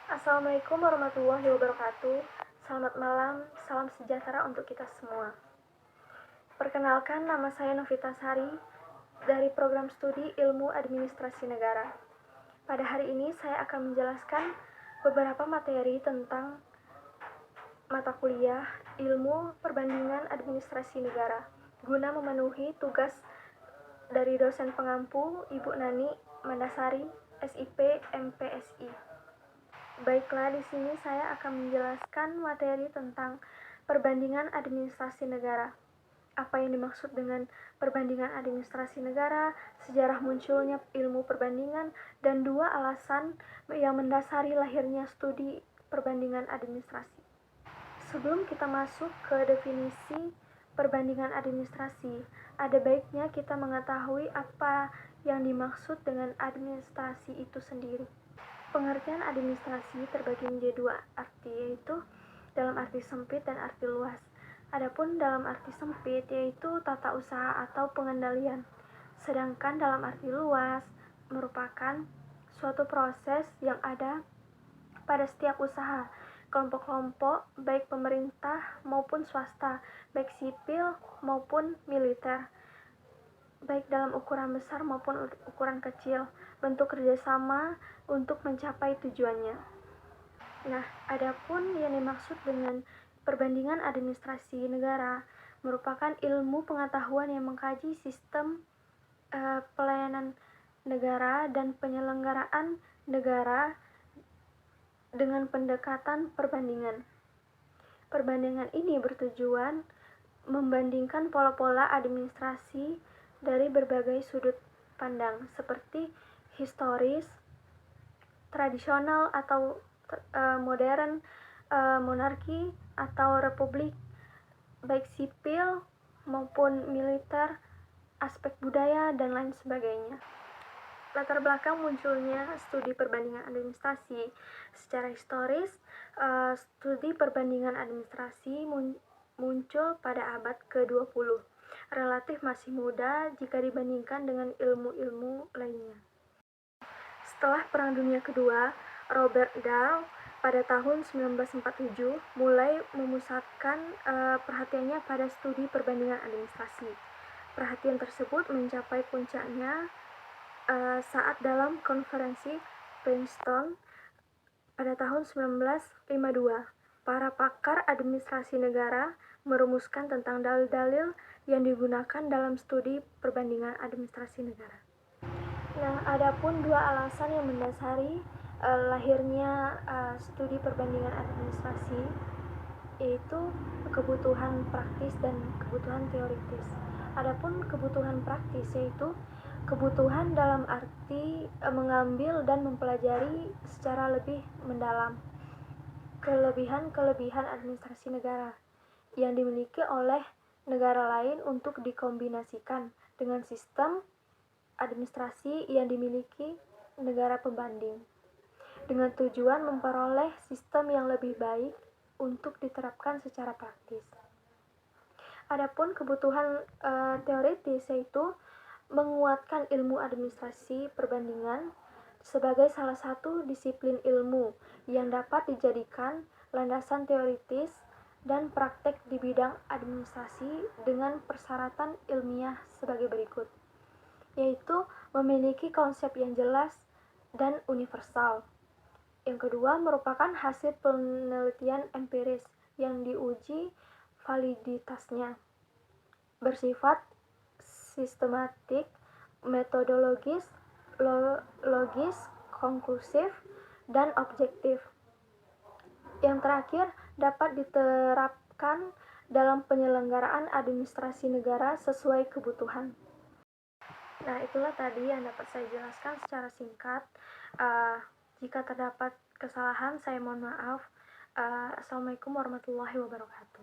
Assalamualaikum warahmatullahi wabarakatuh. Selamat malam, salam sejahtera untuk kita semua. Perkenalkan, nama saya Novita Sari dari program studi Ilmu Administrasi Negara. Pada hari ini saya akan menjelaskan beberapa materi tentang mata kuliah Ilmu Perbandingan Administrasi Negara guna memenuhi tugas dari dosen pengampu Ibu Nani Mandasari, SIP MPSI. Baiklah, di sini saya akan menjelaskan materi tentang perbandingan administrasi negara. Apa yang dimaksud dengan perbandingan administrasi negara, sejarah munculnya ilmu perbandingan, dan 2 alasan yang mendasari lahirnya studi perbandingan administrasi. Sebelum kita masuk ke definisi perbandingan administrasi, ada baiknya kita mengetahui apa yang dimaksud dengan administrasi itu sendiri. Pengertian administrasi terbagi menjadi 2 arti, yaitu dalam arti sempit dan arti luas. Adapun dalam arti sempit yaitu tata usaha atau pengendalian, sedangkan dalam arti luas merupakan suatu proses yang ada pada setiap usaha, kelompok-kelompok baik pemerintah maupun swasta, baik sipil maupun militer, baik dalam ukuran besar maupun ukuran kecil, bentuk kerjasama untuk mencapai tujuannya. Nah, adapun yang dimaksud dengan perbandingan administrasi negara merupakan ilmu pengetahuan yang mengkaji sistem pelayanan negara dan penyelenggaraan negara dengan pendekatan perbandingan. Perbandingan ini bertujuan membandingkan pola-pola administrasi dari berbagai sudut pandang seperti historis, tradisional atau modern, monarki atau republik, baik sipil maupun militer, aspek budaya, dan lain sebagainya. Latar belakang munculnya studi perbandingan administrasi secara historis, studi perbandingan administrasi muncul pada abad ke-20, relatif masih muda jika dibandingkan dengan ilmu-ilmu lainnya. Setelah Perang Dunia Kedua, Robert Dahl pada tahun 1947 mulai memusatkan perhatiannya pada studi perbandingan administrasi. Perhatian tersebut mencapai puncaknya saat dalam konferensi Princeton pada tahun 1952, para pakar administrasi negara merumuskan tentang dalil-dalil yang digunakan dalam studi perbandingan administrasi negara. Nah, adapun 2 alasan yang mendasari lahirnya studi perbandingan administrasi, yaitu kebutuhan praktis dan kebutuhan teoritis. Adapun kebutuhan praktis yaitu kebutuhan dalam arti mengambil dan mempelajari secara lebih mendalam kelebihan-kelebihan administrasi negara yang dimiliki oleh negara lain untuk dikombinasikan dengan sistem administrasi yang dimiliki negara pembanding, dengan tujuan memperoleh sistem yang lebih baik untuk diterapkan secara praktis. Adapun kebutuhan teoritis yaitu menguatkan ilmu administrasi perbandingan sebagai salah satu disiplin ilmu yang dapat dijadikan landasan teoritis dan praktek di bidang administrasi dengan persyaratan ilmiah sebagai berikut, yaitu memiliki konsep yang jelas dan universal. Yang kedua merupakan hasil penelitian empiris yang diuji validitasnya, bersifat sistematik, metodologis, logis, konklusif, dan objektif. Yang terakhir dapat diterapkan dalam penyelenggaraan administrasi negara sesuai kebutuhan. Nah, itulah tadi yang dapat saya jelaskan secara singkat. Jika terdapat kesalahan, saya mohon maaf. Assalamualaikum warahmatullahi wabarakatuh.